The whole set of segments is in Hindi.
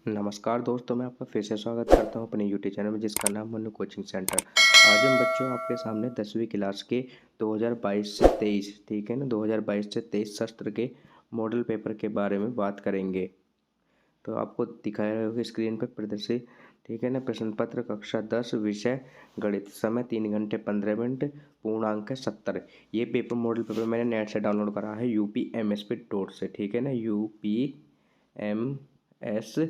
नमस्कार दोस्तों, मैं आपका फिर से स्वागत करता हूं अपने यूट्यूब चैनल में जिसका नाम मनु कोचिंग सेंटर। आज हम बच्चों आपके सामने 10वीं क्लास के 2022 से 23 ठीक है ना 2022 से 23 सत्र के मॉडल पेपर के बारे में बात करेंगे। तो आपको दिखाया रहा होगा स्क्रीन पर प्रदर्शित ठीक है ना। प्रश्न पत्र कक्षा 10 विषय गणित, समय 3 घंटे 15 मिनट, पूर्णांक है 70। ये पेपर मॉडल पेपर मैंने नेट से डाउनलोड करा है UPMSP से ठीक है ना, UPMSP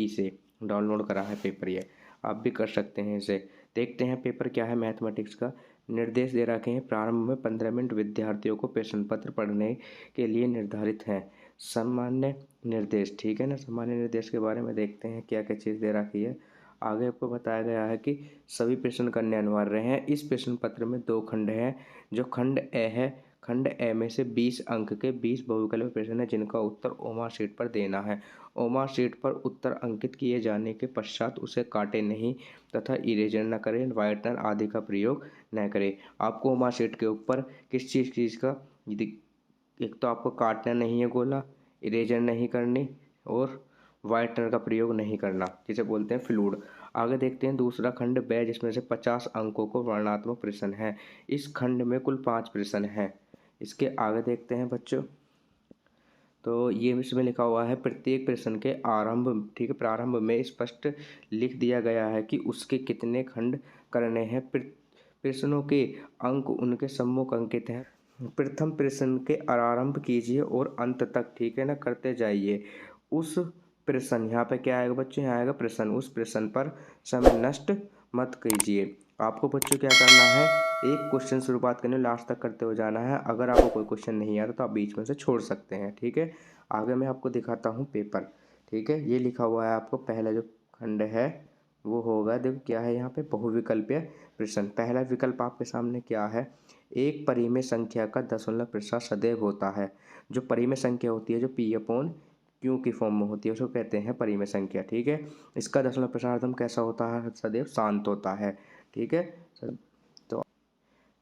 से डाउनलोड करा है पेपर। ये आप भी कर सकते हैं इसे। देखते हैं पेपर क्या है। मैथमेटिक्स का निर्देश दे रखे हैं। प्रारंभ में 15 मिनट विद्यार्थियों को प्रश्न पत्र पढ़ने के लिए निर्धारित हैं। सामान्य निर्देश ठीक है ना, सामान्य निर्देश के बारे में देखते हैं क्या क्या चीज़ दे रखी है। आगे आपको बताया गया है कि सभी प्रश्न करने अनिवार्य हैं। इस प्रश्न पत्र में 2 खंड हैं। जो खंड ए है, खंड ए में से 20 अंक के 20 बहुविकल्पीय प्रश्न है जिनका उत्तर ओमार शीट पर देना है। ओमार शीट पर उत्तर अंकित किए जाने के पश्चात उसे काटे नहीं तथा इरेजर न करें, व्हाइटनर आदि का प्रयोग न करें। आपको ओमार शीट के ऊपर किस चीज़ का, एक तो आपको काटना नहीं है गोला, इरेजर नहीं करनी और व्हाइटनर का प्रयोग नहीं करना, जिसे बोलते हैं फ्लूड। आगे देखते हैं दूसरा खंड ब, जिसमें से 50 अंकों को वर्णनात्मक प्रश्न है। इस खंड में कुल 5 प्रश्न हैं। इसके आगे देखते हैं बच्चों, तो ये इसमें लिखा हुआ है प्रत्येक प्रश्न के आरंभ ठीक है, प्रारंभ में स्पष्ट लिख दिया गया है कि उसके कितने खंड करने हैं। प्रश्नों के अंक उनके सम्मुख अंकित हैं। प्रथम प्रश्न के आरंभ कीजिए और अंत तक ठीक है ना करते जाइए। उस प्रश्न, यहाँ पे क्या आएगा बच्चों, यहाँ आएगा प्रश्न। उस प्रश्न पर समय नष्ट मत कीजिए। आपको बच्चों क्या करना है, एक क्वेश्चन शुरुआत करने लास्ट तक करते हो जाना है। अगर आपको कोई क्वेश्चन नहीं आता तो आप बीच में से छोड़ सकते हैं ठीक है। आगे मैं आपको दिखाता हूँ पेपर ठीक है। ये लिखा हुआ है आपको, पहला जो खंड है वो होगा, देखो क्या है यहाँ पे, बहुविकल्पीय प्रश्न। पहला विकल्प आपके सामने क्या है, एक परिमेय संख्या का दशमलव प्रसार सदैव होता है। जो परिमेय संख्या होती है, जो P/Q की फॉर्म में होती है, उसको कहते हैं परिमेय संख्या ठीक है। इसका दशमलव प्रसार कैसा होता है, सदैव शांत होता है ठीक है। तो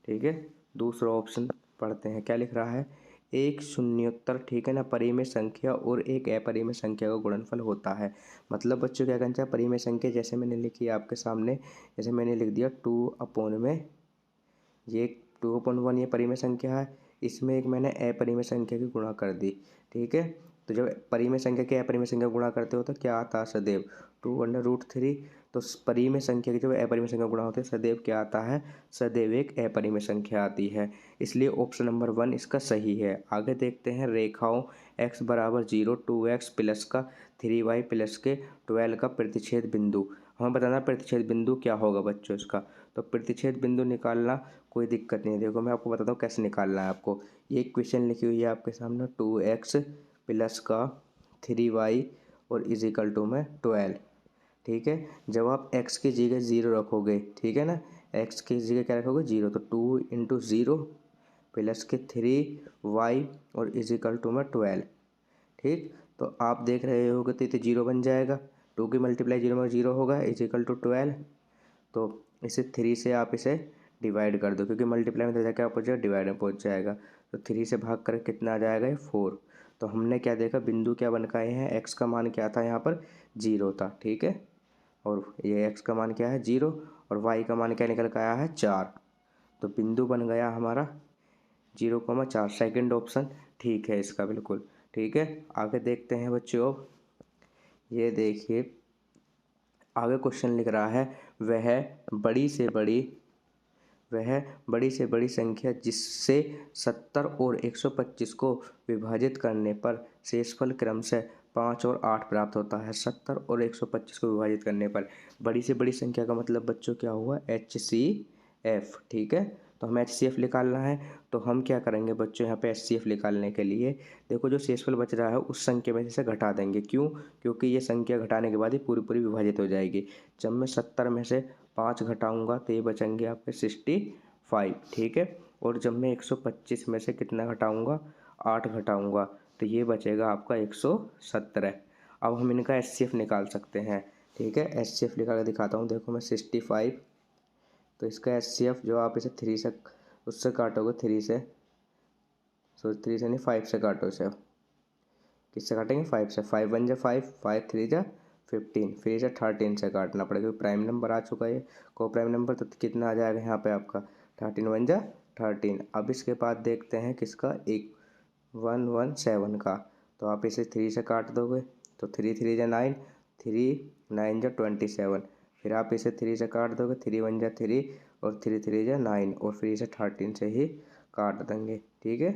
ठीक है, दूसरा ऑप्शन पढ़ते हैं क्या लिख रहा है, एक शून्योत्तर ठीक है ना परिमेय संख्या और एक अपरिमेय संख्या का गुणनफल होता है। मतलब बच्चों क्या करना चाहिए, परिमेय संख्या जैसे मैंने लिखी है आपके सामने, जैसे मैंने लिख दिया 2 में ये 2/1 ये परिमेय संख्या है, इसमें एक मैंने अपरिमेय संख्या की गुणा कर दी ठीक है। तो जब परिमेय संख्या के अपरिमेय संख्या गुणा करते हो तो क्या आता है, सदैव 2/√3। तो परिमेय संख्या की जब अपरिमेय संख्या गुणा होती है सदैव क्या आता है, सदैव एक अपरिमेय संख्या आती है। इसलिए ऑप्शन नंबर 1 इसका सही है। आगे देखते हैं रेखाओं x बराबर 0, 2x प्लस का 3y प्लस के 12 का प्रतिच्छेद बिंदु। हमें बताना प्रतिच्छेद बिंदु क्या होगा बच्चों इसका। तो प्रतिच्छेद बिंदु निकालना कोई दिक्कत नहीं है। देखो मैं आपको बताता हूँ कैसे निकालना है आपको। ये इक्वेशन लिखी हुई है आपके सामने, 2x प्लस का 3y और इज इक्वल टू में 12 ठीक है। जब आप x की जगह 0 रखोगे ठीक है ना, x की जगह क्या रखोगे 0, तो 2 × 0 प्लस के 3y और इज इक्वल टू में 12 ठीक। तो आप देख रहे होगे तो ये 0 बन जाएगा, 2 की मल्टीप्लाई 0 में 0 होगा, इज इक्वल टू 12। तो इसे 3 से आप इसे डिवाइड कर दो, क्योंकि मल्टीप्लाई में क्या पहुंच जाएगा, डिवाइड में पहुंच जाएगा। तो 3 से भाग कर कितना आ जाएगा, ये 4। तो हमने क्या देखा, बिंदु क्या बन के आए हैं, x का मान क्या था यहाँ पर 0 था ठीक है, और ये x का मान क्या है 0 और y का मान क्या निकल कर आया है 4। तो बिंदु बन गया हमारा 0,4। सेकेंड ऑप्शन ठीक है इसका बिल्कुल ठीक है। आगे देखते हैं बच्चों, ये देखिए आगे क्वेश्चन लिख रहा है, वह बड़ी से बड़ी संख्या जिससे 70 और 125 को विभाजित करने पर शेषफल क्रमशः 5 और 8 प्राप्त होता है। 70 और 125 को विभाजित करने पर बड़ी से बड़ी संख्या का मतलब बच्चों क्या हुआ, HCF ठीक है। तो हमें HCF निकालना है, तो हम क्या करेंगे बच्चों, यहाँ पे HCF निकालने के लिए देखो जो शेषफल बच रहा है उस संख्या में से घटा देंगे। क्यों, क्योंकि ये संख्या घटाने के बाद ही पूरी पूरी विभाजित हो जाएगी। जब मैं 70 में से 5 घटाऊंगा तो ये बचेंगे आपके 65 ठीक है। और जब मैं 125 में से कितना घटाऊंगा, 8 घटाऊंगा, तो ये बचेगा आपका 117। अब हम इनका HCF निकाल सकते हैं ठीक है। HCF निकाल कर दिखाता हूँ, देखो मैं 65, तो इसका HCF जो आप इसे 3 से उससे काटोगे, 3 से 3 से नहीं 5 से काटो इसे। किससे काटेंगे, 5 से। 5 1 जा 5, 5 3 जा 15, फिर इसे 13 से काटना पड़ेगा क्योंकि प्राइम नंबर आ चुका है, को प्राइम नंबर, तो कितना आ जाएगा यहाँ पे आपका 13 वन जा 13। अब इसके बाद देखते हैं किसका, 117 का, तो आप इसे 3 से काट दोगे तो 3 3 जा 9, 3 9 जा 27, फिर आप इसे 3 से काट दोगे, 3 1 जा 3 और 3 3 जा 9, और फिर इसे 13 से ही काट देंगे। ठीक है,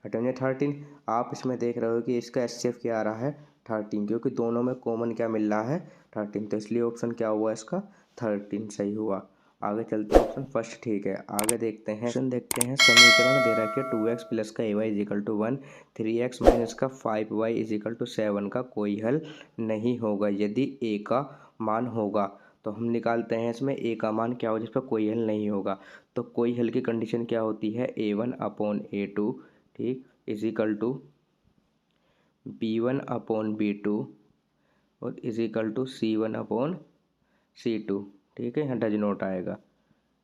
13, आप इसमें देख रहे हो कि इसका एचसीएफ क्या आ रहा है 13, क्योंकि दोनों में कॉमन क्या मिल रहा है 13, तो इसलिए ऑप्शन क्या हुआ इसका 13 सही हुआ। आगे चलते हैं, ऑप्शन फर्स्ट ठीक है। आगे देखते हैं, ऑप्शन देखते हैं, समीकरण दे रखी है 2x प्लस का ay is equal to 1, 3x minus का 5y इजिकल टू 7 का कोई हल नहीं होगा यदि a का मान होगा। तो हम निकालते हैं इसमें a का मान क्या हो जिस पर कोई हल नहीं होगा। तो कोई हल की कंडीशन क्या होती है, a1 अपॉन a2, ठीक, is equal to b1 upon b2 और is equal to c1 upon c2। ठीक है, यहाँ डज नोट आएगा,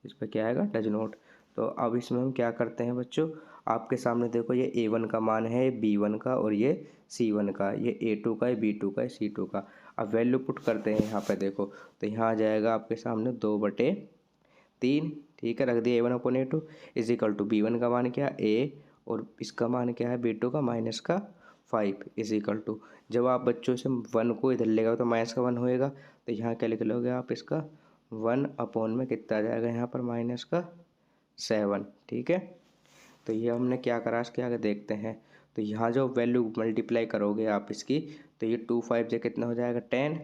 इस पर क्या आएगा डज नोट। तो अब इसमें हम क्या करते हैं बच्चों, आपके सामने देखो ये a1 का मान है, b1 का, और ये c1 का, ये a2 का, ये b2 का, ये c2 का। अब वैल्यू पुट करते हैं यहाँ पे देखो, तो यहाँ आ जाएगा आपके सामने 2/3। ठीक है, रख दिया a1 upon a2 is equal to b1 का मान क्या a, और इसका मान क्या है b2 का माइनस का 5 इजिकल टू, जब आप बच्चों से 1 को इधर लेगा तो माइनस का 1 होएगा, तो यहाँ क्या लिख लोगे आप, इसका 1 अपॉन में कितना आ जाएगा यहाँ पर माइनस का 7। ठीक है, तो ये हमने क्या करा, इसके आगे देखते हैं। तो यहाँ जो वैल्यू मल्टीप्लाई करोगे आप इसकी, तो ये 2 5 से कितना हो जाएगा 10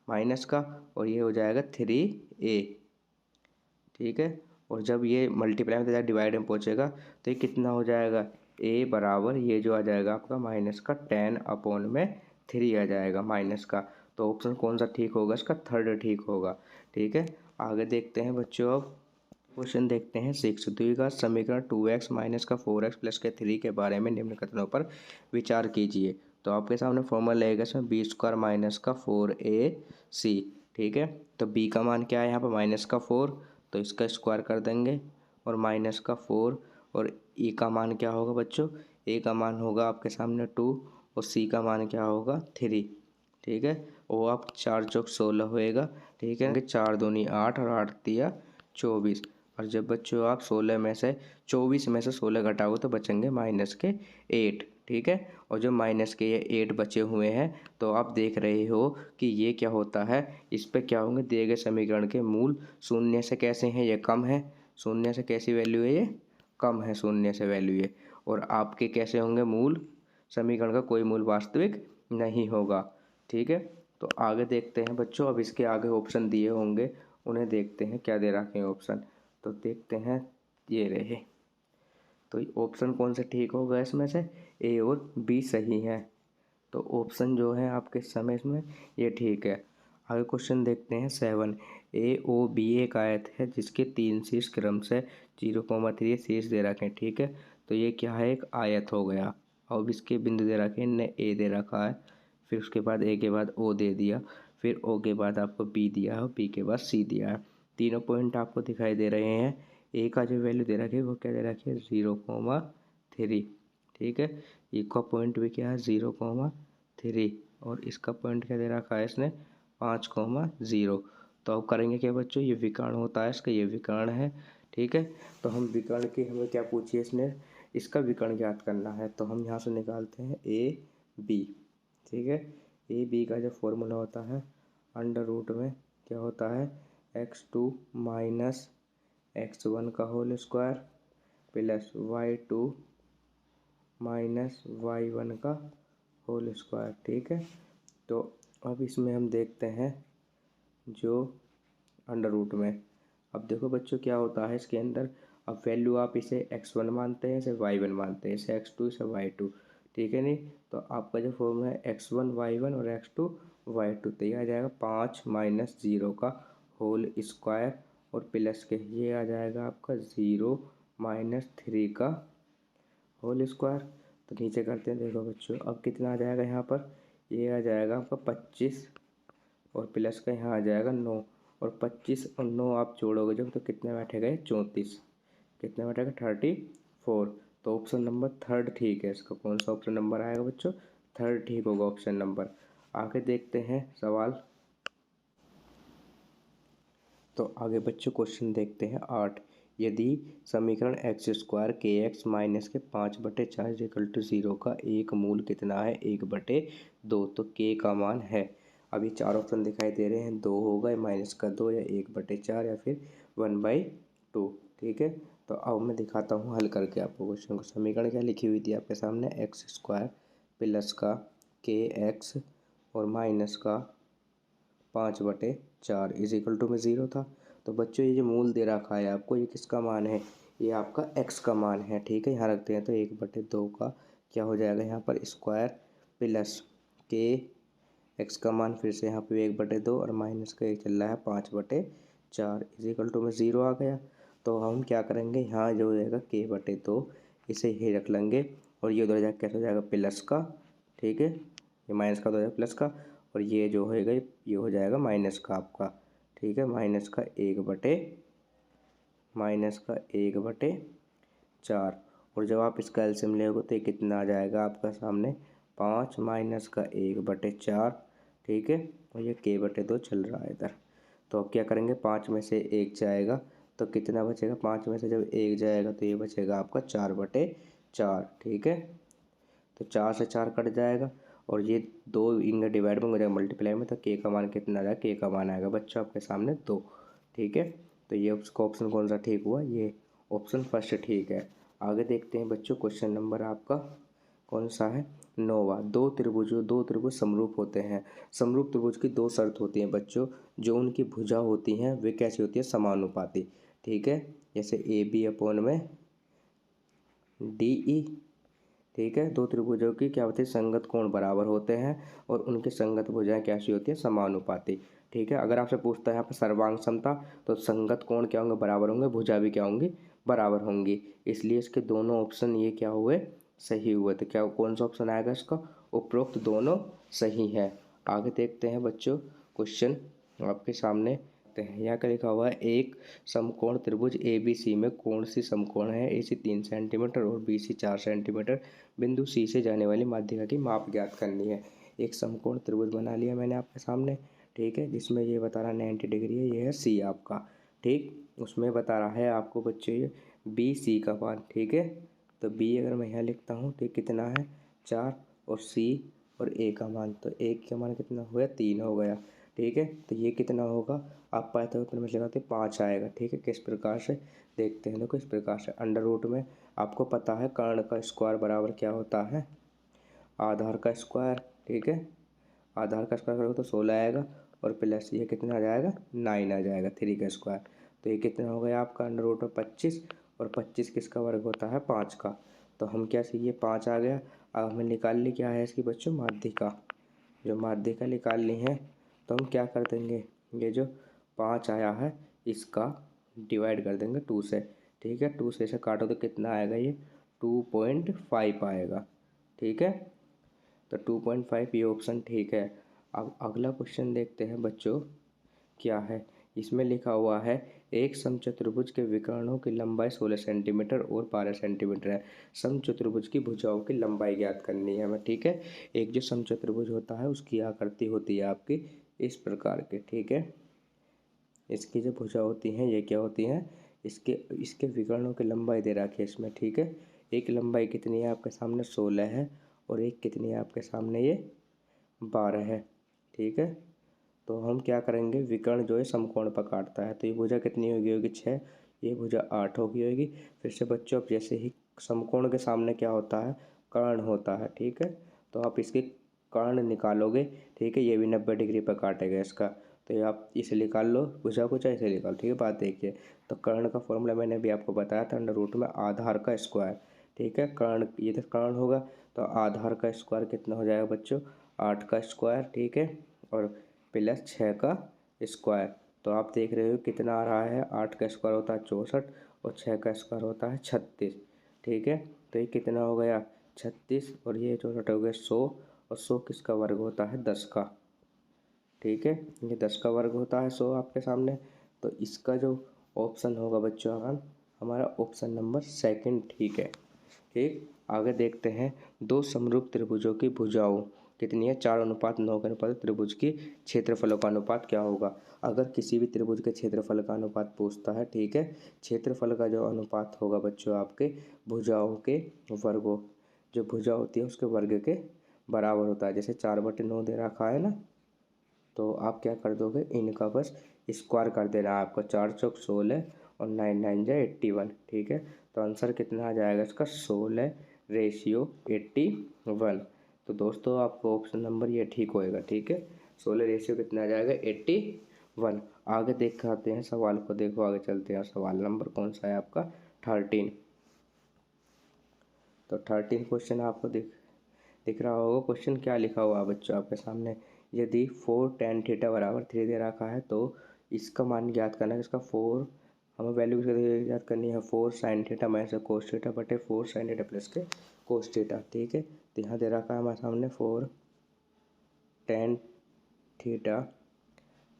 माइनस का, और ये हो जाएगा 3a। ठीक है, और जब ये मल्टीप्लाई में डिवाइड में पहुँचेगा तो ये कितना हो जाएगा, a बराबर ये जो आ जाएगा आपका माइनस का 10 अपॉन में 3 आ जाएगा माइनस का। तो ऑप्शन कौन सा ठीक होगा, इसका थर्ड ठीक होगा। ठीक है, आगे देखते हैं बच्चों, अब क्वेश्चन देखते हैं 6, द्विघात समीकरण 2x माइनस का 4x प्लस के 3 के बारे में निम्न कथनों पर विचार कीजिए। तो आपके सामने फॉर्मूला रहेगा इसमें बी स्क्वायर माइनस का 4ac। ठीक है, तो b का मान क्या है यहाँ पर माइनस का 4, तो इसका स्क्वायर कर देंगे, और माइनस का 4, और e का मान क्या होगा बच्चों, a का मान होगा आपके सामने 2, और c का मान क्या होगा 3। ठीक है, वो आप 4 चौक 16 होएगा। ठीक है, 4 दूनी 8 और 8 दिया 24, और जब बच्चों आप 16 में से 24 में से 16 घटाओगे तो बचेंगे माइनस के 8। ठीक है, और जो माइनस के ये 8 बचे हुए हैं, तो आप देख रहे हो कि ये क्या होता है, इस पे क्या होंगे, दिए गए समीकरण के मूल शून्य से कैसे हैं, ये कम है, शून्य से कैसी वैल्यू है, ये कम है, शून्य से वैल्यू है। और आपके कैसे होंगे मूल, समीकरण का कोई मूल वास्तविक नहीं होगा। ठीक है, तो आगे देखते हैं बच्चों, अब इसके आगे ऑप्शन दिए होंगे, उन्हें देखते हैं क्या दे रखे हैं ऑप्शन। तो देखते हैं, ये रहे, तो ऑप्शन कौन से ठीक होगा इसमें से, ए और बी सही है। तो ऑप्शन जो है आपके समय इसमें ये ठीक है। आगे क्वेश्चन देखते हैं 7, ए ओ बी एक आयत है जिसके 3 शीर्ष क्रम से 0,3 शीर्ष दे रखे हैं। ठीक है, तो ये क्या है, एक आयत हो गया, अब इसके बिंदु दे रखे हैं, इनने ए दे रखा है, फिर उसके बाद ए के बाद ओ दे दिया, फिर ओ के बाद आपको बी दिया है, बी के बाद सी दिया है। तीनों पॉइंट आपको दिखाई दे रहे हैं। ए का जो वैल्यू दे रखी है वो क्या दे रखी है 0,3। ठीक है, ई का पॉइंट भी क्या है 0,3, और इसका पॉइंट क्या दे रखा है इसने 5,0। तो अब करेंगे क्या बच्चों, ये विकर्ण होता है इसका, ये विकर्ण है। ठीक है, तो हम विकर्ण की हमें क्या पूछिए इसने, इसका विकर्ण ज्ञात करना है, तो हम यहाँ से निकालते हैं ए बी। ठीक है, ए बी का जो फॉर्मूला होता है, अंडर रूट में क्या होता है x2 माइनस x1 का whole square plus y2 minus y1 का होल स्क्वायर। ठीक है, तो अब इसमें हम देखते हैं जो अंडर रूट में, अब देखो बच्चों क्या होता है इसके अंदर, अब वैल्यू आप इसे x1 मानते हैं, इसे y1 मानते हैं, इसे x2 इसे y2। ठीक है, नहीं तो आपका जो फॉर्मूला है x1 y1 और x2 y2, तो ये आ जाएगा 5 माइनस 0 का होल स्क्वायर और प्लस के ये आ जाएगा आपका 0 माइनस 3 का होल स्क्वायर। तो नीचे करते हैं, देखो बच्चों अब कितना आ जाएगा यहाँ पर, ये आ जाएगा आपका 25 और प्लस का यहाँ आ जाएगा 9, और 25 और 9 आप जोड़ोगे जब तो कितने बैठेगा 34, कितने बैठेगा 34। तो ऑप्शन नंबर थर्ड ठीक है इसका, कौन सा ऑप्शन नंबर आएगा बच्चों, थर्ड ठीक होगा ऑप्शन नंबर। आगे देखते हैं सवाल। तो आगे बच्चों क्वेश्चन देखते हैं 8। यदि समीकरण एक्स स्क्वायर के एक्स माइनस के 5/4 इक्वल टू 0 का एक मूल कितना है? 1/2। तो के का मान है, अब ये चार ऑप्शन दिखाई दे रहे हैं, 2 होगा, माइनस का 2, या 1/4, या फिर 1/2। ठीक है, तो अब मैं दिखाता हूँ हल करके आपको क्वेश्चन को। समीकरण क्या लिखी हुई थी आपके सामने? एक्स स्क्वायर प्लस का के एक्स और माइनस का 5/4 इज इक्वल टू में 0 था। तो बच्चों ये जो मूल दे रखा है आपको, ये किसका मान है? ये आपका x का मान है। ठीक है, यहाँ रखते हैं तो 1/2 का क्या हो जाएगा यहाँ पर? स्क्वायर प्लस के x का मान, फिर से यहाँ पे 1/2 और माइनस का एक चल रहा है 5/4 इज इक्वल टू में 0 आ गया। तो हम क्या करेंगे, यहाँ जो हो जाएगा k/2 इसे ही रख लेंगे, और ये उधर जाकर कैसे हो जाएगा? प्लस का। ठीक है, ये माइनस का तो हो जाएगा प्लस का, और ये जो होएगा ये हो जाएगा माइनस का आपका। ठीक है, माइनस का 1/4। और जब आप इसका एलसीएम लेओगे तो ये कितना आ जाएगा आपका सामने? 5 माइनस का 1/4। ठीक है, और ये k/2 चल रहा है इधर। तो अब क्या करेंगे, 5 में से 1 जाएगा तो कितना बचेगा? 5 में से जब 1 जाएगा तो ये बचेगा आपका 4/4। ठीक है, तो 4 से 4 कट जाएगा, और ये 2 इनका डिवाइड में हो जाएगा मल्टीप्लाई में, तो के का मान कितना आ जाएगा? के का मान आएगा बच्चों आपके सामने 2। ठीक है, तो ये उसका ऑप्शन कौन सा ठीक हुआ? ये ऑप्शन फर्स्ट ठीक है। आगे देखते हैं बच्चों, क्वेश्चन नंबर आपका कौन सा है? 9वां। दो त्रिभुज समरूप होते हैं। समरूप त्रिभुज की 2 शर्त होती हैं बच्चों। जो उनकी भुजा होती हैं वे कैसी होती है? समानुपाती। ठीक है, जैसे AB/में DE। ठीक है, 2 त्रिभुजों की क्या होती है? संगत कोण बराबर होते हैं, और उनकी संगत भुजाएं कैसी होती है? समानुपाती। ठीक है, अगर आपसे पूछता है यहाँ पर सर्वांग समता, तो संगत कोण क्या होंगे? बराबर होंगे, भुजा भी क्या होंगी? बराबर होंगी। इसलिए इसके दोनों ऑप्शन ये क्या हुए? सही हुए। तो क्या कौन सा ऑप्शन आएगा इसका? उपरोक्त दोनों सही है। आगे देखते हैं बच्चों क्वेश्चन आपके सामने हैं। यहाँ क्या लिखा हुआ है? एक समकोण त्रिभुज ABC में कोण सी समकोण है। AC 3 सेंटीमीटर और BC 4 सेंटीमीटर। बिंदु C से जाने वाली माध्यिका की माप ज्ञात करनी है। एक समकोण त्रिभुज बना लिया मैंने आपके सामने। ठीक है, जिसमें ये बता रहा है 90 डिग्री है, ये है C आपका। ठीक, उसमें बता रहा है आपको बच्चों ये BC का मान। ठीक है, तो B अगर मैं यहाँ लिखता हूँ तो कितना है? 4, और C और A का मान, तो A का मान कितना हो गया? 3 हो गया। ठीक है, तो ये कितना होगा? आप पाते हुए में लगाते 5 आएगा। ठीक है, किस प्रकार से देखते हैं? देखो इस प्रकार से, अंडर रूट में आपको पता है कर्ण का स्क्वायर बराबर क्या होता है? आधार का स्क्वायर। ठीक है, आधार का स्क्वायर करोगे तो 16 आएगा, और प्लस ये कितना आ जाएगा? 9 आ जाएगा, 3 का स्क्वायर। तो ये कितना हो गया आपका? अंडर रूट में 25, और 25 किसका वर्ग होता है? 5 का। तो हम क्या सीखे? 5 आ गया। अब हमें निकाल ली क्या है इसकी बच्चों? माध्यिका। जो माध्यिका निकालनी है तो हम क्या कर देंगे, ये जो 5 आया है इसका डिवाइड कर देंगे 2 से। ठीक है, 2 से इसे काटो तो कितना आएगा? ये 2.5 आएगा। ठीक है, तो 2.5 ये ऑप्शन ठीक है। अब अगला क्वेश्चन देखते हैं बच्चों, क्या है? इसमें लिखा हुआ है एक समचतुर्भुज के विकर्णों की लंबाई 16 सेंटीमीटर और 12 सेंटीमीटर है। समचतुर्भुज की भुजाओं की लंबाई ज्ञात करनी है हमें। ठीक है, एक जो समचतुर्भुज होता है उसकी आकृति होती है आपकी इस प्रकार के। ठीक है, इसकी जो भुजा होती हैं ये क्या होती हैं? इसके इसके विकर्णों की लंबाई दे रखी है इसमें। ठीक है, एक लंबाई कितनी है आपके सामने? 16 है, और एक कितनी है आपके सामने? ये 12 है। ठीक है, तो हम क्या करेंगे, विकर्ण जो है समकोण पर काटता है, तो ये भुजा कितनी होगी? 6। ये भुजा 8 होगी। फिर से बच्चों, अब जैसे ही समकोण के सामने क्या होता है? कर्ण होता है। ठीक है, तो आप इसके कर्ण निकालोगे। ठीक है, ये भी 90 डिग्री पर काटेगा इसका, तो ये आप इसे निकाल लो, भुजा को चाहे इसे निकाल। ठीक है, बात देखिए, तो कर्ण का फॉर्मूला मैंने अभी आपको बताया था, अंडर रूट में आधार का स्क्वायर। ठीक है, कर्ण ये तो कर्ण होगा, तो आधार का स्क्वायर कितना हो जाएगा बच्चों? 8 का स्क्वायर। ठीक है, और प्लस 6 का स्क्वायर। तो आप देख रहे हो कितना आ रहा है? 8 का स्क्वायर होता है 64, और 6 का स्क्वायर होता है 36। ठीक है, तो ये कितना हो गया? 36, और ये 64 हो गया 100, और 100 किसका वर्ग होता है? 10 का। ठीक है, ये 10 का वर्ग होता है 100 आपके सामने। तो इसका जो ऑप्शन होगा बच्चों हमारा ऑप्शन नंबर सेकंड ठीक है। ठीक, आगे देखते हैं दो समरूप त्रिभुजों की भुजाओं कितनी है 4:9 के अनुपात त्रिभुज की क्षेत्रफलों का अनुपात क्या होगा। अगर किसी भी त्रिभुज के क्षेत्रफल का अनुपात पूछता है, ठीक है, क्षेत्रफल का जो अनुपात होगा बच्चों आपके भुजाओं के वर्गों, जो भुजा होती है उसके वर्ग के बराबर होता है। जैसे 4/9 दे रखा है ना, तो आप क्या कर दोगे, इनका बस स्क्वायर कर देना है आपको। 4 चौक 16 और 9 9 जा 81, ठीक है। तो आंसर कितना आ जाएगा इसका 16:81। तो दोस्तों आपको ऑप्शन नंबर ये ठीक होएगा, ठीक है। 16 कितना आ जाएगा 81। आगे देख आते हैं सवाल को, देखो आगे चलते हैं। सवाल नंबर कौन सा है आपका 13। तो 13 क्वेश्चन आपको दिख रहा होगा। क्वेश्चन क्या लिखा हुआ है बच्चों आपके सामने, यदि 4 tan थीटा बराबर 3 दे रखा है तो इसका मान ज्ञात करना है। इसका 4 हमें वैल्यू ज्ञात करनी है 4 sin theta minus cos theta बटे 4 sin थीटा प्लस के कोस थीटा, ठीक है। तो यहाँ दे रखा है हमारे सामने 4 tan थीटा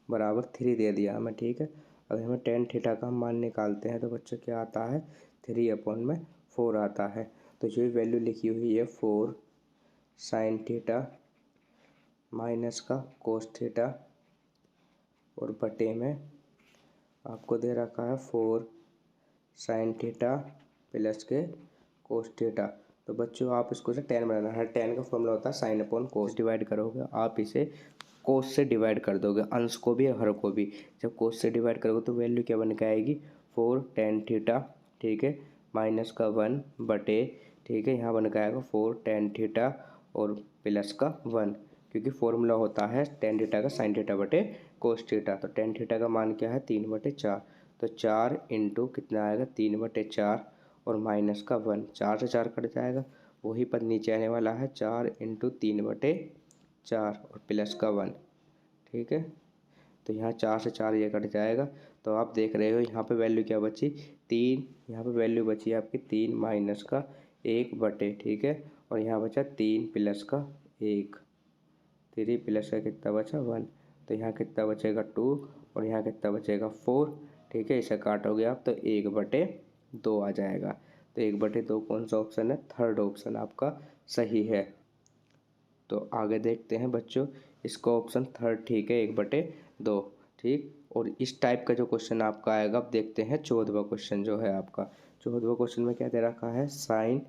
बराबर 3 दे दिया हमें, ठीक है। अगर हमें tan थीटा का मान निकालते हैं तो बच्चों क्या आता है 3/4 आता है। तो जो वैल्यू लिखी हुई है 4 sin थीटा माइनस का कोस थीटा और बटे में आपको दे रखा है 4 sin थीटा प्लस के कोस थीटा। तो बच्चों आप इसको से tan बनाना है। tan का फॉर्मूला होता है sin/cos, डिवाइड करोगे आप इसे कोस से डिवाइड कर दोगे, अंश को भी और हर को भी। जब कोस से डिवाइड करोगे तो वैल्यू क्या बन के आएगी 4 tan थीटा, ठीक है, माइनस का 1 बटे, ठीक है, यहाँ बन के आएगा 4 tan थीटा और प्लस का 1, क्योंकि फॉर्मूला होता है tan थीटा का sin थीटा बटे कोस थीटा। तो tan थीटा का मान क्या है 3/4। तो 4 इंटू कितना आएगा 3/4 और माइनस का 1, 4 से 4 कट जाएगा, वही पद नीचे आने वाला है 4 इंटू 3/4 और प्लस का 1, ठीक है। तो यहाँ 4 से 4 ये कट जाएगा। तो आप देख रहे हो यहाँ पे वैल्यू क्या बची 3, यहाँ पे वैल्यू बची आपकी 3 माइनस का 1 बटे, ठीक है, और यहाँ बचा 3 प्लस का 1, 3 प्लस का कितना बचा 1। तो यहाँ कितना बचेगा 2 और यहाँ कितना बचेगा 4, ठीक है। इसे काटोगे आप तो 1/2 आ जाएगा। तो 1/2 कौन सा ऑप्शन है, थर्ड ऑप्शन आपका सही है। तो आगे देखते हैं बच्चों, इसका ऑप्शन थर्ड ठीक है 1/2, ठीक। और इस टाइप का जो क्वेश्चन आपका आएगा, अब देखते हैं 14वां क्वेश्चन जो है आपका। 14वां क्वेश्चन में क्या दे रखा है साइन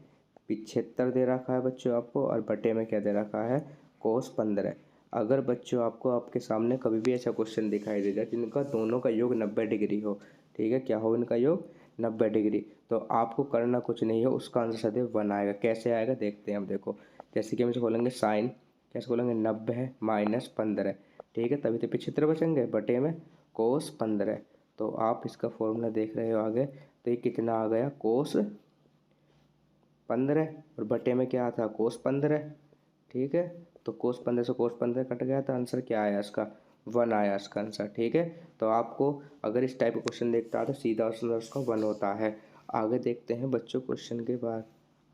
75 दे रखा है बच्चों आपको, और बटे में क्या दे रखा है कोस 15। अगर बच्चों आपको आपके सामने कभी भी ऐसा क्वेश्चन दिखाई दे जाए जिनका दोनों का योग 90 डिग्री हो, ठीक है, क्या हो इनका योग 90 डिग्री, तो आपको करना कुछ नहीं है, उसका आंसर सदैव 1 आएगा। कैसे आएगा देखते हैं हम, देखो जैसे कि हम इसे खोलेंगे साइन, कैसे खोलेंगे 90 माइनस 15, ठीक है, तभी तो 75 बचेंगे बटे में कोस 15। तो आप इसका फॉर्मूला देख रहे हो आगे, तो ये कितना आ गया कोस 15 और बटे में क्या था कोस 15, ठीक है। तो कोस 15 से कोस 15 कट गया, तो आंसर क्या आया इसका 1 आया इसका आंसर, ठीक है। तो आपको अगर इस टाइप का क्वेश्चन देखता है तो सीधा आंसर उसका 1 होता है। आगे देखते हैं बच्चों क्वेश्चन के बाद।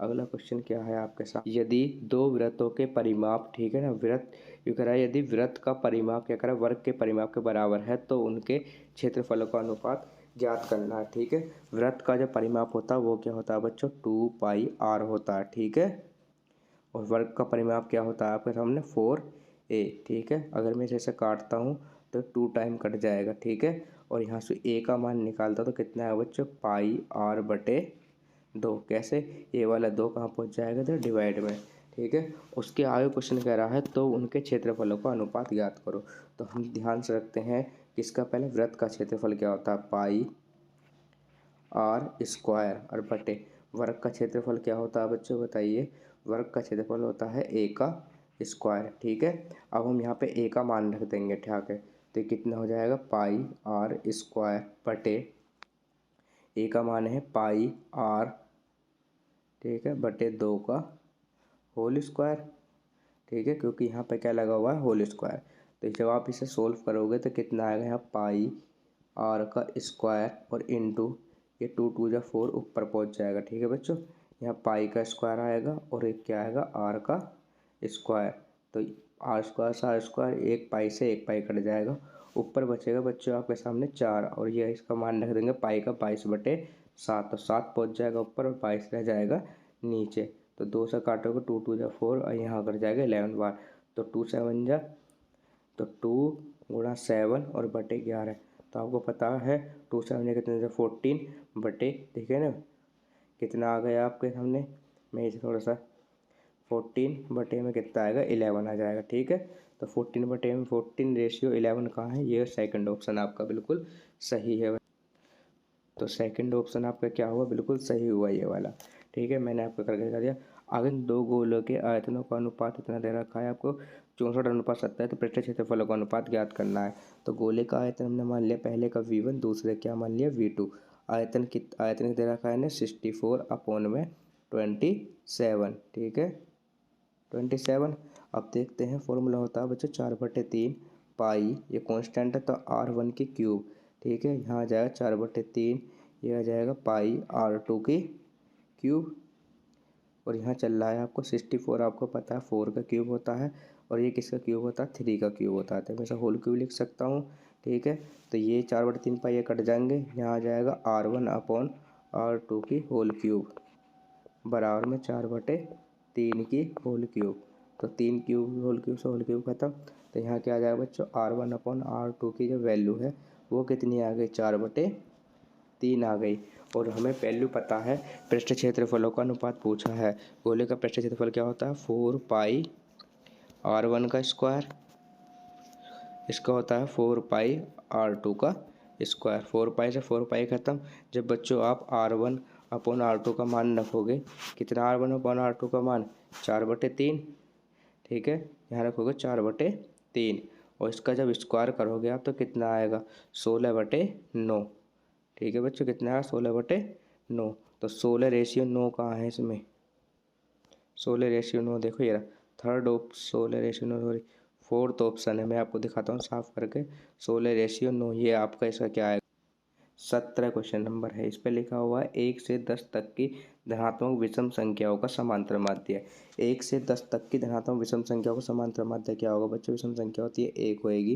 अगला क्वेश्चन क्या है आपके साथ, यदि दो वृत्तों के परिमाप, ठीक है ना, वृत्त यू कह रहा है यदि वृत्त का परिमाप क्या कह रहा है वर्ग के परिमाप के बराबर है तो उनके क्षेत्रफलों का अनुपात ज्ञात करना है, ठीक है। वृत्त का जो परिमाप होता है वो क्या होता है बच्चों 2πr होता है, ठीक है। और वर्ग का परिमाप क्या होता है आपके सामने 4a, ठीक है। अगर मैं इसे काटता हूँ तो 2 टाइम कट जाएगा, ठीक है। और यहाँ से a का मान निकालता तो कितना है बच्चों πr/2। कैसे, ये वाला 2 कहाँ पहुँच जाएगा तो डिवाइड में, ठीक है। उसके आगे क्वेश्चन कह रहा है तो उनके क्षेत्रफलों का अनुपात ज्ञात करो। तो हम ध्यान से रखते हैं कि इसका पहले वृत्त का क्षेत्रफल क्या होता है πr² और बटे वर्ग का क्षेत्रफल क्या होता है बच्चों बताइए, वर्ग का क्षेत्रफल होता है a का स्क्वायर, ठीक है। अब हम यहाँ पे a का मान रख देंगे, ठीक है। तो कितना हो जाएगा πr² बटे a का मान है πr, ठीक है, बटे 2 का होल स्क्वायर, ठीक है, क्योंकि यहाँ पे क्या लगा हुआ है होल स्क्वायर। तो जब आप इसे सोल्व करोगे तो कितना आएगा यहाँ πr का स्क्वायर और इंटू ये 2 2 जा 4 ऊपर पहुँच जाएगा, ठीक है बच्चों। यहाँ पाई का स्क्वायर आएगा और एक क्या आएगा r का स्क्वायर। तो r² से r², एक पाई से एक पाई कट जाएगा, ऊपर बचेगा बच्चों आपके सामने 4 और ये इसका मान रख देंगे पाई का 22/7। तो 7 पहुँच जाएगा ऊपर और 22 रह जाएगा नीचे। तो 2 से काटोगे 2 2 जा 4 और यहाँ कर जाएगा 11 बार। तो 2 7 जा तो 2 × 7 और बटे 11। तो आपको पता है 2 7 कितने से 14 बटे, ठीक है ना, कितना आ गया आपके सामने, मैं इसे थोड़ा सा 14 बटे में कितना आएगा 11 आ जाएगा, ठीक है। तो 14 बटे में 14 रेशियो 11 कहाँ है, ये सेकंड ऑप्शन आपका बिल्कुल सही है। तो सेकंड ऑप्शन आपका क्या हुआ, बिल्कुल सही हुआ ये वाला, ठीक है। मैंने आपको करके दिखा दिया। आगे 2 गोलों के आयतनों का अनुपात इतना दे रखा है आपको 64:70, तो पृष्ठ क्षेत्रफलों का अनुपात ज्ञात करना है। तो गोले का आयतन हमने मान लिया पहले का V1, दूसरे क्या मान लिया V2। आयतन दे रखा है ना 64/27, ठीक है 27। अब देखते हैं फॉर्मूला होता है बच्चों 4/3 पाई, ये कांस्टेंट है तो R1 की क्यूब, ठीक है। यहाँ आ जाएगा 4/3, ये आ जाएगा पाई R2 की क्यूब, और यहाँ चल रहा है आपको 64, आपको पता है 4 का क्यूब होता है, और ये किसका क्यूब होता है 3 का क्यूब होता है, तो मैं इसे होल क्यूब लिख सकता हूँ, ठीक है। तो ये 4/3 पाई ये कट जाएंगे, यहाँ आ जाएगा R1/R2 की होल क्यूब बराबर में 4/3 की होल क्यूब। तो 3 क्यूब होल क्यूब से होल क्यूब खत्म। तो यहाँ क्या आ जाएगा बच्चों, R1/R2 की जो वैल्यू है वो कितनी आ गई, 4/3 आ गई। और हमें वैल्यू पता है, पृष्ठ क्षेत्रफलों का अनुपात पूछा है। गोले का पृष्ठ क्षेत्रफल क्या होता है 4 पाई R1 का स्क्वायर, इसका होता है 4 पाई R2 का स्क्वायर। 4 पाई से 4 पाई खत्म। जब बच्चों आप R1/R2 का मान रखोगे, कितना R1/R2 का मान 4/3, ठीक है, यहाँ रखोगे 4/3, और इसका जब स्क्वायर करोगे आप तो कितना आएगा 16/9, ठीक है बच्चों, कितना आया 16/9। तो 16:9 कहाँ है इसमें, 16:9 देखो ये रहा, 16:9 सॉरी 4th ऑप्शन है, मैं आपको दिखाता हूँ साफ करके। 16:9 ये आपका इसका क्या आएगा 17 क्वेश्चन नंबर है। इस पर लिखा हुआ है 1 से 10 तक की धनात्मक विषम संख्याओं का समांतर माध्य। 1 से 10 तक की धनात्मक विषम संख्याओं का समांतर माध्य क्या होगा बच्चों, विषम संख्या होती है 1 होएगी,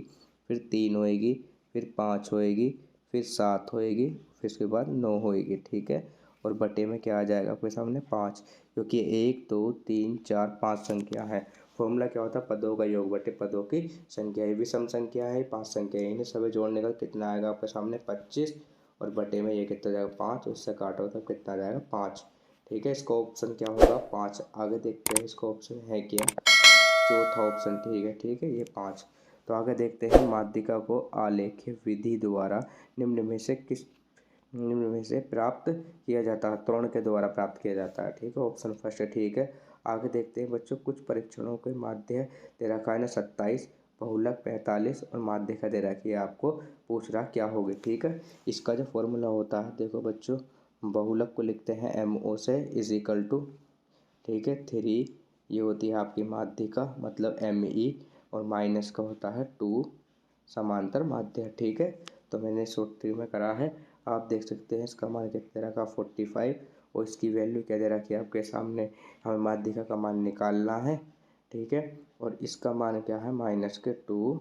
फिर 3 होएगी, फिर 5 होएगी, फिर 7 होएगी, फिर उसके बाद 9 होएगी, ठीक है। और बटे में क्या आ जाएगा आपके सामने 5, क्योंकि 1 2 3 4 5 संख्या है। फॉर्मूला क्या होता है, पदों का योग बटे पदों की संख्या। ये विषम संख्या है, 5 संख्या है, इन्हें सभी जोड़ने का कितना आएगा आपके सामने 25, और बटे में ये कितना जाएगा 5, उससे काटो तो कितना जाएगा 5, ठीक है। इसका ऑप्शन क्या होगा 5। आगे देखते हैं इसका ऑप्शन है क्या, चौथा ऑप्शन, ठीक है ये 5। तो आगे देखते हैं माध्यिका को आलेख्य विधि द्वारा निम्न में से प्राप्त किया जाता है, त्वरण के द्वारा प्राप्त किया जाता है, ठीक है, ऑप्शन फर्स्ट है, ठीक है। आगे देखते हैं बच्चों कुछ परीक्षणों के माध्य दे रखा है ना 27, बहुलक 45, और माध्यिका दे रखी है, आपको पूछ रहा क्या होगी, ठीक है। इसका जो फॉर्मूला होता है देखो बच्चों, बहुलक को लिखते हैं MO से =, ठीक है 3, ये होती है आपकी माध्यिका मतलब ME, और माइनस का होता है 2 समांतर माध्य, ठीक है। तो मैंने शॉर्ट ट्रिक में करा है, आप देख सकते हैं इसका मान कितने रखा 45, और इसकी वैल्यू क्या दे रखी है आपके सामने, हमें माध्यिका का मान निकालना है, ठीक है। और इसका मान क्या है -2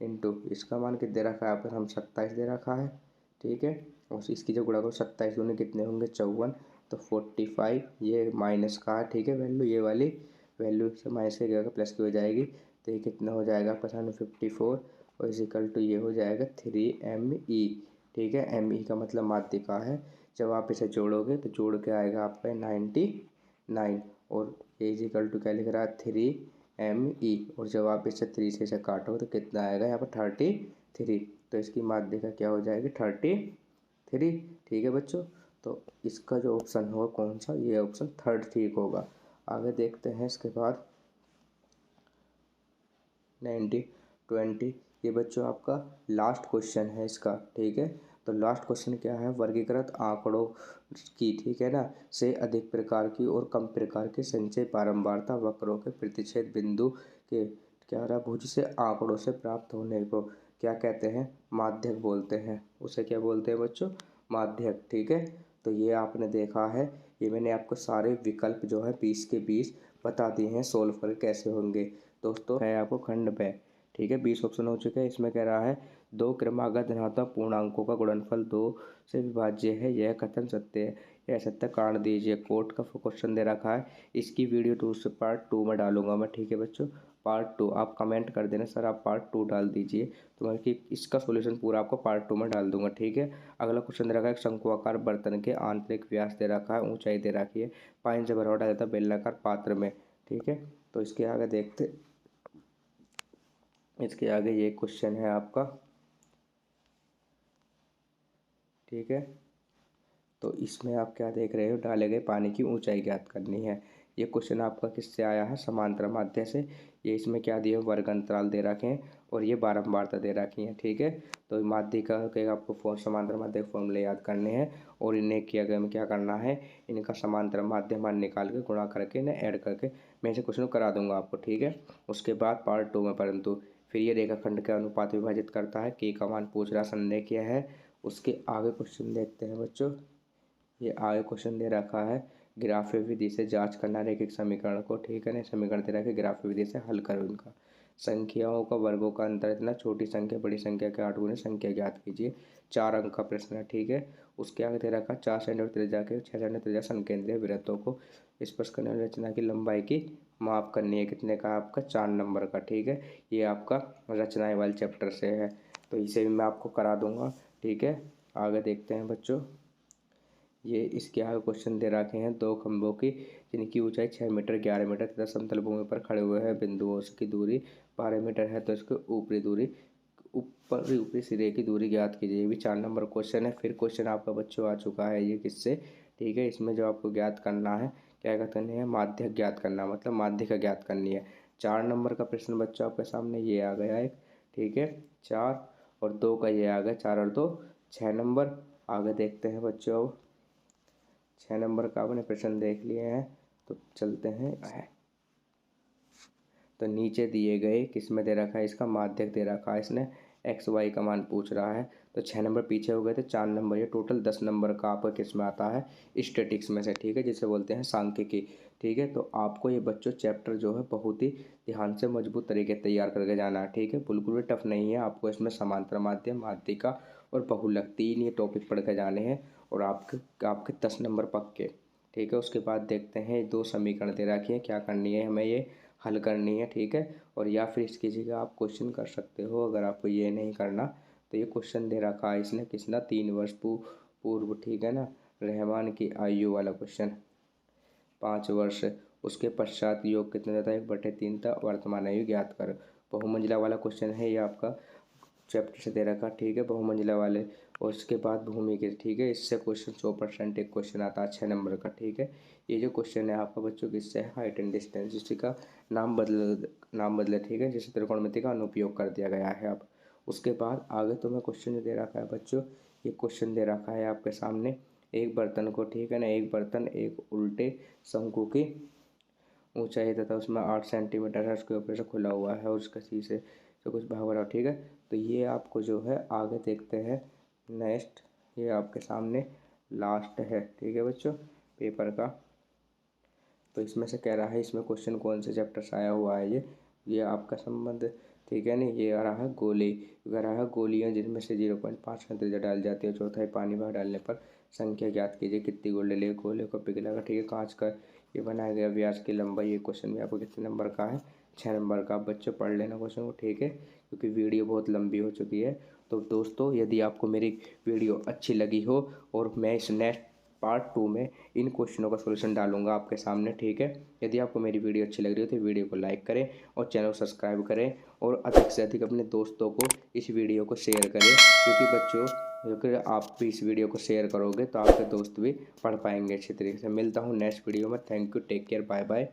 इंटू इसका मान कितने दे रखा है आपको, हम 27 दे रखा है, ठीक है। और इसकी जो गुणा करो 27 दूनी कितने होंगे 54, तो 45 ये माइनस का है, ठीक है, वैल्यू ये वाली वैल्यू से माइनस के गया प्लस की हो जाएगी, तो ये कितना हो जाएगा आपका सामने 54, और इजिकल टू ये हो जाएगा 3ME, ठीक है। ME का मतलब माध्यिका है। जब आप इसे जोड़ोगे तो जोड़ के आएगा आपका 99, और ये इजिकल टू क्या लिख रहा है 3ME, और जब आप इसे 3 से इसे काटो तो कितना आएगा यहाँ पर 33, तो इसकी माध्यिका क्या हो जाएगी 33, ठीक है बच्चों। तो इसका जो ऑप्शन होगा कौन सा, ये ऑप्शन थर्ड ठीक होगा। आगे देखते हैं इसके बाद 20 ये बच्चों आपका लास्ट क्वेश्चन है इसका, ठीक है। तो लास्ट क्वेश्चन क्या है, वर्गीकृत आंकड़ों की, ठीक है ना, से अधिक प्रकार की और कम प्रकार के संचय बारंबारता वक्रों के प्रतिच्छेद बिंदु के क्या रहा भुज से आंकड़ों से प्राप्त होने को क्या कहते हैं, माध्यक बोलते हैं। उसे क्या बोलते हैं बच्चों, माध्यक, ठीक है। तो ये आपने देखा है, ये मैंने आपको सारे विकल्प जो है 20 के 20 बता दिए हैं, सोल्व कर कैसे होंगे दोस्तों, है आपको खंड पे, ठीक है। 20 ऑप्शन हो चुके हैं। इसमें कह रहा है 2 क्रमागत धनात्मक पूर्णांकों का गुणनफल 2 से विभाज्य है, यह कथन सत्य है, यह सत्य कारण दीजिए। कोर्ट का क्वेश्चन दे रखा है, इसकी वीडियो 2 से पार्ट 2 में डालूंगा मैं, ठीक है बच्चों। पार्ट 2 आप कमेंट कर देना सर, आप पार्ट 2 डाल दीजिए, तो मैं कि इसका सॉल्यूशन पूरा आपको पार्ट 2 में डाल दूंगा, ठीक है। अगला क्वेश्चन दे रखा है, शंकुआकार बर्तन के आंतरिक व्यास दे रखा है, ऊंचाई दे रखी है, पानी से भरा हुआ जाता है बेलनाकार पात्र में, ठीक है। तो इसके आगे देखते, इसके आगे ये क्वेश्चन है आपका, ठीक है। तो इसमें आप क्या देख रहे हो, डाले गए पानी की ऊंचाई ज्ञात करनी है। ये क्वेश्चन आपका किससे आया है, समांतर माध्य से। ये इसमें क्या दिए, वर्ग अंतराल दे रखे हैं और ये बारंबारता दे रखी है, ठीक है। तो माध्य का के आपको समांतर माध्य फॉर्मूले याद करने हैं और इन्हें किया गया में क्या करना है, इनका समांतर माध्य मान निकाल के गुणा करके इन्हें ऐड करके मैं इसे क्वेश्चन करा दूंगा आपको, ठीक है। उसके बाद पार्ट 2 में, परंतु फिर ये रेखाखंड के अनुपात विभाजित करता है, के का मान पूछ रहा, संदेह किया है। उसके आगे क्वेश्चन देखते हैं बच्चों, ये आगे क्वेश्चन दे रखा है, ग्राफीय विधि से जांच करना रैखिक समीकरण को, ठीक है ना। समीकरण दे रखा है, ग्राफीय विधि से हल करो इनका। संख्याओं का वर्गों का अंतर इतना, छोटी संख्या बड़ी संख्या के 8 गुने संख्या ज्ञात कीजिए। 4 अंक का प्रश्न है, ठीक है। उसके आगे दे रखा 4 सेंटीमीटर त्रिज्या के 6 सेंटीमीटर त्रिज्या संकेंद्रीय वृत्तों को स्पर्श करने वाली रचना की लंबाई की माप करनी है। कितने का, आपका 4 नंबर का, ठीक है। ये आपका रचनाएं वाले चैप्टर से है, तो इसे भी मैं आपको करा दूंगा, ठीक है। आगे देखते हैं बच्चों, ये इसके आगे क्वेश्चन दे रखे हैं, दो खंभों की जिनकी ऊंचाई 6 मीटर 11 मीटर तथा समतल भूमि पर खड़े हुए हैं बिंदुओं की दूरी 12 मीटर है, तो इसकी ऊपरी दूरी, ऊपरी सिरे की दूरी ज्ञात कीजिए। ये भी 4 नंबर क्वेश्चन है। फिर क्वेश्चन आपका बच्चों आ चुका है, ये किससे, ठीक है। इसमें जो आपको ज्ञात करना है, क्या करना है, माध्य ज्ञात करना, मतलब माध्यिका ज्ञात करनी है। 4 नंबर का प्रश्न बच्चों आपके सामने ये आ गया एक, ठीक है। 4 और 2 का ये आ गया, 4 और 2 6 नंबर। आगे देखते हैं बच्चों, 6 नंबर का आपने प्रश्न देख लिए हैं, तो चलते हैं। तो नीचे दिए गए किस में दे रखा है, इसका माध्यक दे रखा है, इसने एक्स वाई का मान पूछ रहा है। तो 6 नंबर पीछे हो गए थे, 4 नंबर, ये टोटल 10 नंबर का आपका किस में आता है, स्टैटिक्स में से, ठीक है, जिसे बोलते हैं सांख्यिकी, ठीक है। तो आपको ये बच्चों चैप्टर जो है बहुत ही ध्यान से मजबूत तरीके तैयार करके जाना है, ठीक है। बिल्कुल भी टफ नहीं है, आपको इसमें समांतर माध्यम, माध्यिका और बहुलक 3 ये टॉपिक पढ़ के जाने हैं और आपके आपके 10 नंबर पक्के, ठीक है। उसके बाद देखते हैं 2 समीकरण दे रखी है, क्या करनी है हमें, ये हल करनी है, ठीक है। और या फिर इसकी जगह आप क्वेश्चन कर सकते हो, अगर आपको ये नहीं करना तो ये क्वेश्चन दे रखा है इसने किसना, 3 वर्ष पूर्व, ठीक है ना, रहमान की आयु वाला क्वेश्चन, 5 वर्ष, उसके पश्चात योग कितना देता है, 1/3 था, वर्तमान आयु ज्ञात कर। बहुमंजिला वाला क्वेश्चन है ये आपका चैप्टर से दे रखा, ठीक है, बहुमंजिला वाले। और उसके बाद भूमि के, ठीक है, इससे क्वेश्चन 100% एक क्वेश्चन आता है 6 नंबर का, ठीक है। ये जो क्वेश्चन है आपका बच्चों किससे है, हाइट एंड डिस्टेंस, इसी का नाम बदले, ठीक है, जिसे त्रिकोणमिति का अनुपयोग कर दिया गया है अब। उसके बाद आगे तुम्हें क्वेश्चन जो दे रखा है बच्चों, ये क्वेश्चन दे रखा है आपके सामने, एक बर्तन को, ठीक है ना, एक बर्तन एक उल्टे शंकु की ऊंचाई तथा उसमें 8 सेंटीमीटर है, उसके ऊपर से खुला हुआ है और उसका शीशे से कुछ भाग रहा, ठीक है। तो ये आपको जो है आगे देखते हैं नेक्स्ट, ये आपके सामने लास्ट है, ठीक है बच्चों, पेपर का। तो इसमें से कह रहा है, इसमें क्वेश्चन कौन से चैप्टर से आया हुआ है, ये आपका संबंध, ठीक है ना। ये आ रहा है गोली, कह रहा है गोलियां जिनमें से 0.5 का त्रिज्या डाल जाती है, चौथाई पानी बाहर डालने पर संख्या ज्ञात कीजिए, कितनी गोले ले, गोले को पिघलाकर, ठीक है, कांच का ये बनाया गया व्यास की लंबाई, ये क्वेश्चन भी आपको कितने नंबर का है, 6 नंबर का। आप बच्चों पढ़ लेना क्वेश्चन को, ठीक है, क्योंकि वीडियो बहुत लंबी हो चुकी है। तो दोस्तों यदि आपको मेरी वीडियो अच्छी लगी हो और मैं इस नेक्स्ट पार्ट 2 में इन क्वेश्चनों का सॉल्यूशन डालूंगा आपके सामने, ठीक है। यदि आपको मेरी वीडियो अच्छी लग रही हो तो वीडियो को लाइक करें और चैनल को सब्सक्राइब करें और अधिक से अधिक अपने दोस्तों को इस वीडियो को शेयर करें, क्योंकि बच्चों अगर आप भी इस वीडियो को शेयर करोगे तो आपके दोस्त भी पढ़ पाएंगे अच्छी तरीके से। मिलता हूँ नेक्स्ट वीडियो में, thank you, take care, bye bye.